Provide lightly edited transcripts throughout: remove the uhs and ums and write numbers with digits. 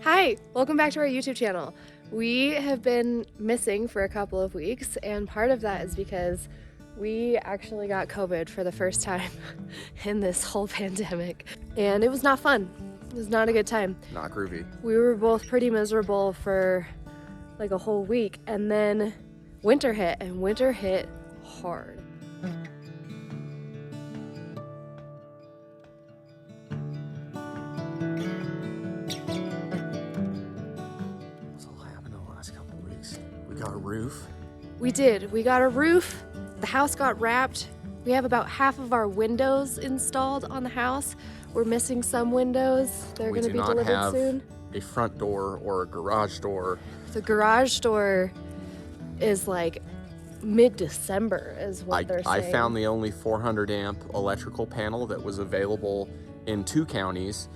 Hi, welcome back to our YouTube channel. We have been missing for a couple of weeks, and part of that is because we actually got COVID for the first time in this whole pandemic, and it was not fun. It was not a good time. Not groovy. We were both pretty miserable for like a whole week, and then winter hit, and winter hit hard. We got a roof. We did. We got a roof. The house got wrapped. We have about half of our windows installed on the house. We're missing some windows. They're going to be delivered soon. A front door or a garage door. The garage door is like mid-December is what they're saying. I found the only 400 amp electrical panel that was available in 2 counties.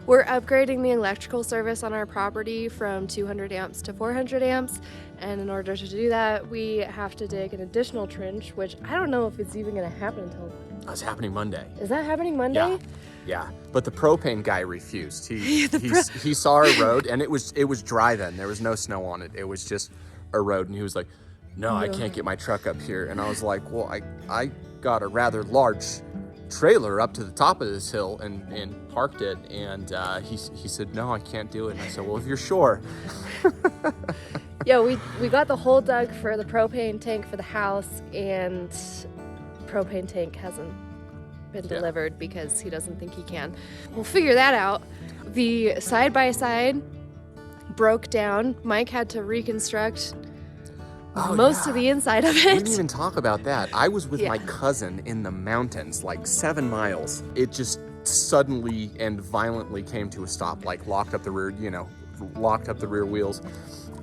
We're upgrading the electrical service on our property from 200 amps to 400 amps, and in order to do that, we have to dig an additional trench, which I don't know if it's even going to happen until... It's happening Monday. Is that happening Monday? Yeah. But the propane guy refused. He saw our road, and it was dry then. There was no snow on it. It was just a road, and he was like, "No, I can't get my truck up here." And I was like, "Well, I got a rather large trailer up to the top of this hill and parked it," and he said, "No, I can't do it." And I said, "Well, if you're sure." Yeah, we got the hole dug for the propane tank for the house, and propane tank hasn't been delivered because he doesn't think he can. We'll figure that out. The side-by-side broke down. Mike had to reconstruct most of the inside of it. We didn't even talk about that. I was with my cousin in the mountains, like 7 miles. It just suddenly and violently came to a stop, like locked up the rear wheels.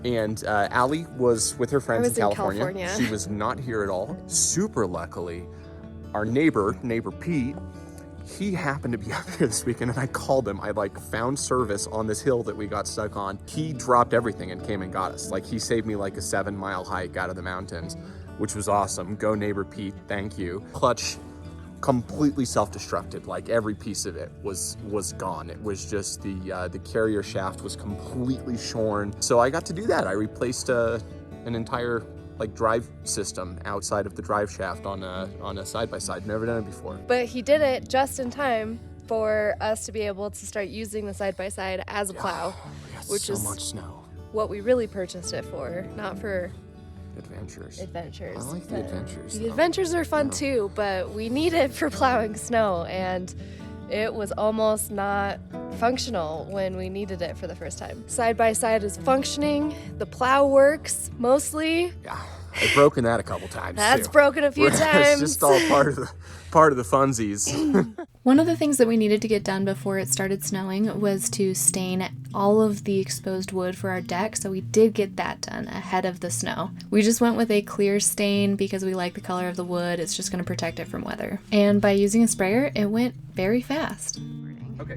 And Allie was with her friends in California. She was not here at all. Super luckily, our neighbor Pete, he happened to be up here this weekend, and I called him. I found service on this hill that we got stuck on. He dropped everything and came and got us. He saved me a 7-mile hike out of the mountains, which was awesome. Go neighbor Pete, thank you. Clutch completely self-destructed. Every piece of it was gone. It was just the carrier shaft was completely shorn. So I got to do that. I replaced an entire drive system outside of the drive shaft on a side-by-side. Never done it before. But he did it just in time for us to be able to start using the side-by-side as a plow, which is much snow. What we really purchased it for, not for adventures. I like the adventures. The adventures are fun too, but we need it for plowing snow, and it was almost not functional when we needed it for the first time. Side-by-side is functioning. The plow works mostly. Yeah, I've broken that a couple times. That's broken a few times. It's just all part of the funsies. One of the things that we needed to get done before it started snowing was to stain all of the exposed wood for our deck, so we did get that done ahead of the snow. We just went with a clear stain because we like the color of the wood. It's just going to protect it from weather. And by using a sprayer, it went very fast. Okay,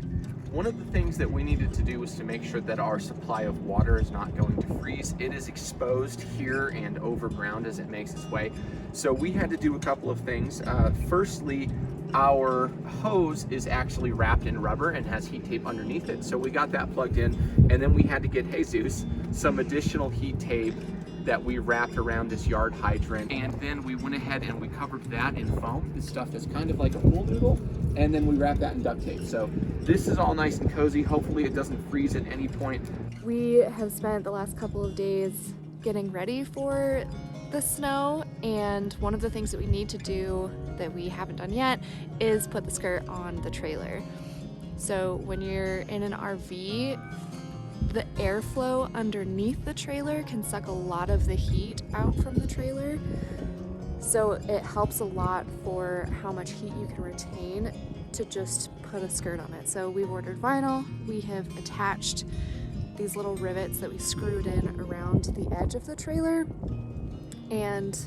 one of the things that we needed to do was to make sure that our supply of water is not going to freeze. It is exposed here and over ground as it makes its way. So we had to do a couple of things. Firstly, our hose is actually wrapped in rubber and has heat tape underneath it. So we got that plugged in, and then we had to get Jesus some additional heat tape that we wrapped around this yard hydrant. And then we went ahead and we covered that in foam. This stuff is kind of like a pool noodle. And then we wrapped that in duct tape. So this is all nice and cozy. Hopefully it doesn't freeze at any point. We have spent the last couple of days getting ready for the snow, and one of the things that we need to do that we haven't done yet is put the skirt on the trailer. So when you're in an RV, the airflow underneath the trailer can suck a lot of the heat out from the trailer. So it helps a lot for how much heat you can retain to just put a skirt on it. So we've ordered vinyl. We have attached these little rivets that we screwed in around the edge of the trailer, and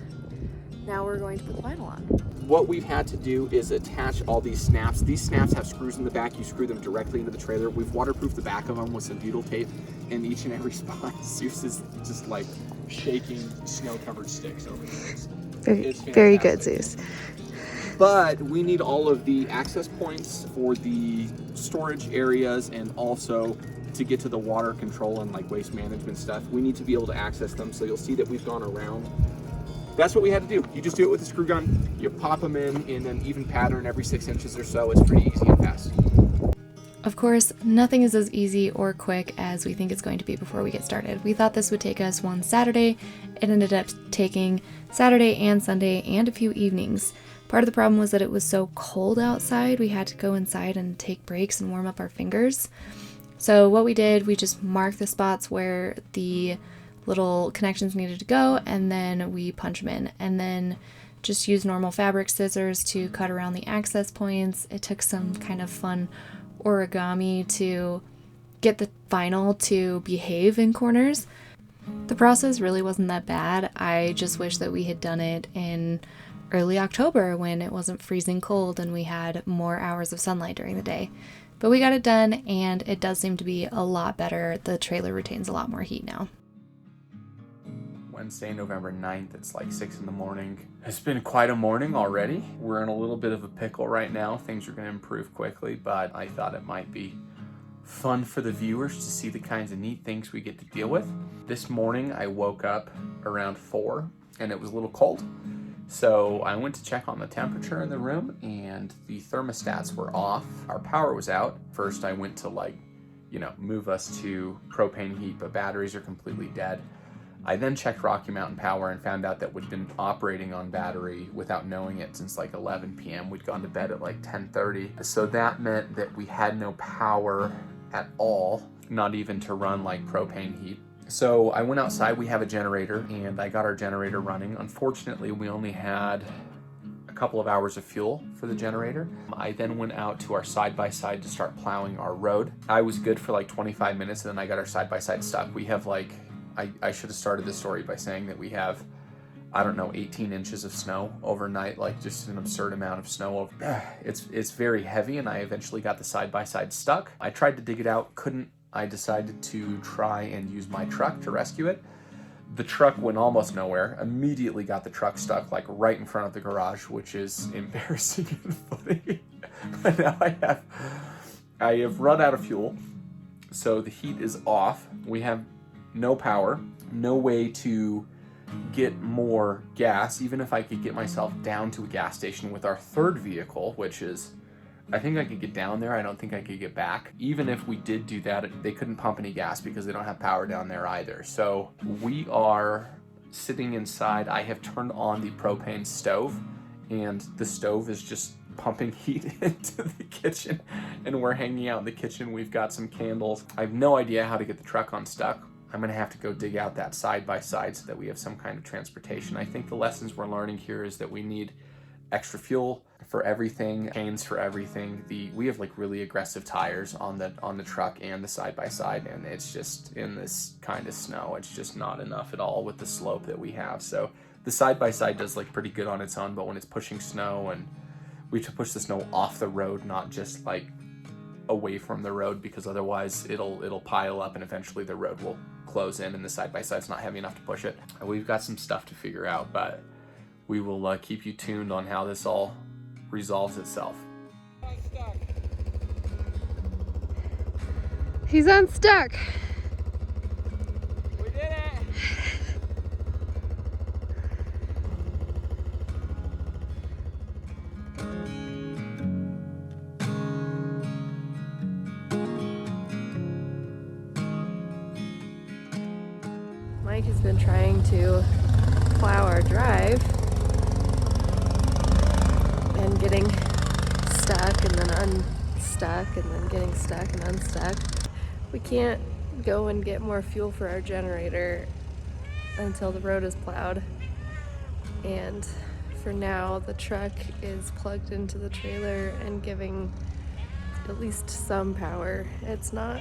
now we're going to put the vinyl on. What we've had to do is attach all these snaps. These snaps have screws in the back. You screw them directly into the trailer. We've waterproofed the back of them with some butyl tape, and each and every spot. Zeus is just shaking snow-covered sticks over there. Very good, Zeus. but we need all of the access points for the storage areas, and also to get to the water control and like waste management stuff. We need to be able to access them. So you'll see that we've gone around. That's what we had to do. You just do it with a screw gun. You pop them in an even pattern every 6 inches or so. It's pretty easy and fast. Of course, nothing is as easy or quick as we think it's going to be before we get started. We thought this would take us one Saturday. It ended up taking Saturday and Sunday and a few evenings. Part of the problem was that it was so cold outside, we had to go inside and take breaks and warm up our fingers. So what we did, we just marked the spots where the little connections needed to go, and then we punch them in, and then just use normal fabric scissors to cut around the access points. It took some kind of fun origami to get the vinyl to behave in corners. The process really wasn't that bad. I just wish that we had done it in early October when it wasn't freezing cold and we had more hours of sunlight during the day. But we got it done, and it does seem to be a lot better. The trailer retains a lot more heat now. Wednesday, November 9th, it's like 6 in the morning. It's been quite a morning already. We're in a little bit of a pickle right now. Things are going to improve quickly, but I thought it might be fun for the viewers to see the kinds of neat things we get to deal with. This morning, I woke up around 4 and it was a little cold. So I went to check on the temperature in the room, and the thermostats were off. Our power was out. First, I went to move us to propane heat, but batteries are completely dead. I then checked Rocky Mountain Power and found out that we'd been operating on battery without knowing it since like 11 p.m. We'd gone to bed at like 10:30. So that meant that we had no power at all, not even to run like propane heat. So I went outside. We have a generator, and I got our generator running. Unfortunately, we only had a couple of hours of fuel for the generator. I then went out to our side-by-side to start plowing our road. I was good for like 25 minutes, and then I got our side-by-side stuck. We have like, I should have started this story by saying that we have, 18 inches of snow overnight, like just an absurd amount of snow. It's very heavy, and I eventually got the side-by-side stuck. I tried to dig it out, couldn't. I decided to try and use my truck to rescue it. The truck went almost nowhere. Immediately got the truck stuck like right in front of the garage, which is embarrassing and funny. But now I have run out of fuel, so the heat is off. We have no power, no way to get more gas. Even if I could get myself down to a gas station with our third vehicle, which is, I think I could get down there. I don't think I could get back. Even if we did do that, they couldn't pump any gas because they don't have power down there either. So we are sitting inside. I have turned on the propane stove, and the stove is just pumping heat into the kitchen, and we're hanging out in the kitchen. We've got some candles. I have no idea how to get the truck unstuck. I'm gonna have to go dig out that side-by-side so that we have some kind of transportation. I think the lessons we're learning here is that we need extra fuel for everything, chains for everything. We have like really aggressive tires on the truck and the side-by-side, and it's just in this kind of snow, it's just not enough at all with the slope that we have. So the side-by-side does like pretty good on its own, but when it's pushing snow, and we have to push the snow off the road, not just like away from the road, because otherwise it'll pile up and eventually the road will close in and the side-by-side's not heavy enough to push it. We've got some stuff to figure out, but we will keep you tuned on how this all resolves itself. He's unstuck. We did it! Mike has been trying to plow our drive and getting stuck and then unstuck and then getting stuck and unstuck. We can't go and get more fuel for our generator until the road is plowed. And for now, the truck is plugged into the trailer and giving at least some power. It's not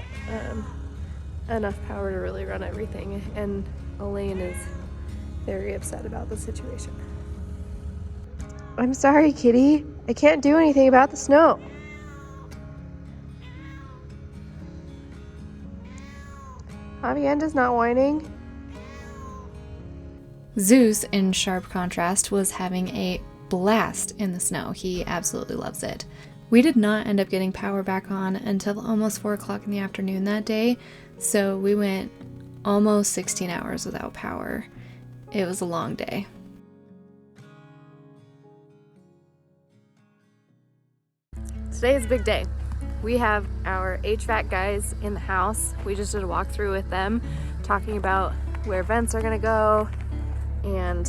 enough power to really run everything, and Elaine is very upset about the situation. I'm sorry, Kitty. I can't do anything about the snow. Avienda's not whining. Zeus, in sharp contrast, was having a blast in the snow. He absolutely loves it. We did not end up getting power back on until almost 4 o'clock in the afternoon that day, so we went almost 16 hours without power. It was a long day. Today is a big day. We have our HVAC guys in the house. We just did a walkthrough with them, talking about where vents are gonna go and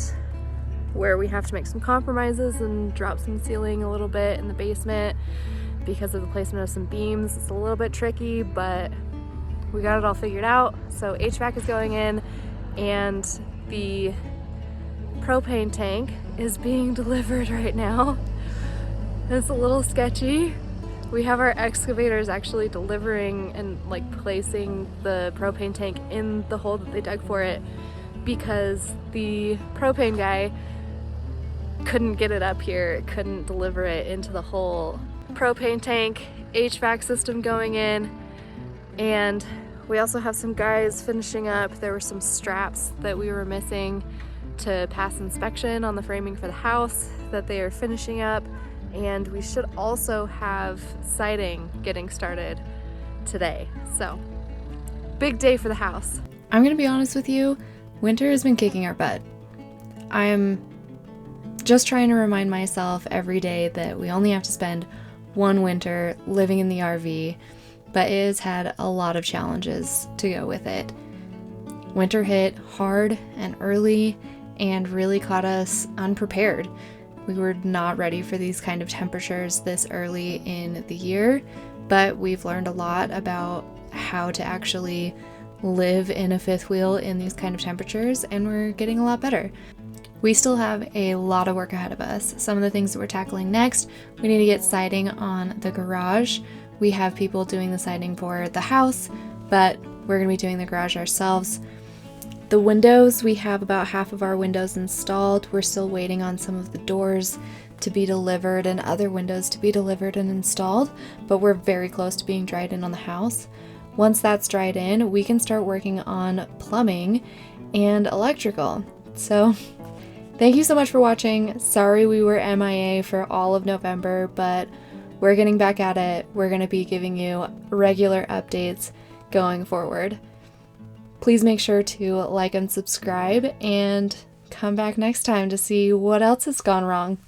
where we have to make some compromises and drop some ceiling a little bit in the basement because of the placement of some beams. It's a little bit tricky, but we got it all figured out. So HVAC is going in, and the propane tank is being delivered right now. It's a little sketchy. We have our excavators actually delivering and like placing the propane tank in the hole that they dug for it, because the propane guy couldn't get it up here, couldn't deliver it into the hole. Propane tank, HVAC system going in, and we also have some guys finishing up. There were some straps that we were missing to pass inspection on the framing for the house that they are finishing up, and we should also have siding getting started today. So, big day for the house. I'm gonna be honest with you, winter has been kicking our butt. I'm just trying to remind myself every day that we only have to spend one winter living in the RV, but it has had a lot of challenges to go with it. Winter hit hard and early and really caught us unprepared. We were not ready for these kind of temperatures this early in the year, but we've learned a lot about how to actually live in a fifth wheel in these kind of temperatures, and we're getting a lot better. We still have a lot of work ahead of us. Some of the things that we're tackling next, we need to get siding on the garage. We have people doing the siding for the house, but we're gonna be doing the garage ourselves. The windows, we have about half of our windows installed. We're still waiting on some of the doors to be delivered and other windows to be delivered and installed, but we're very close to being dried in on the house. Once that's dried in, we can start working on plumbing and electrical. So, thank you so much for watching. Sorry we were MIA for all of November, but we're getting back at it. We're going to be giving you regular updates going forward. Please make sure to like and subscribe, and come back next time to see what else has gone wrong.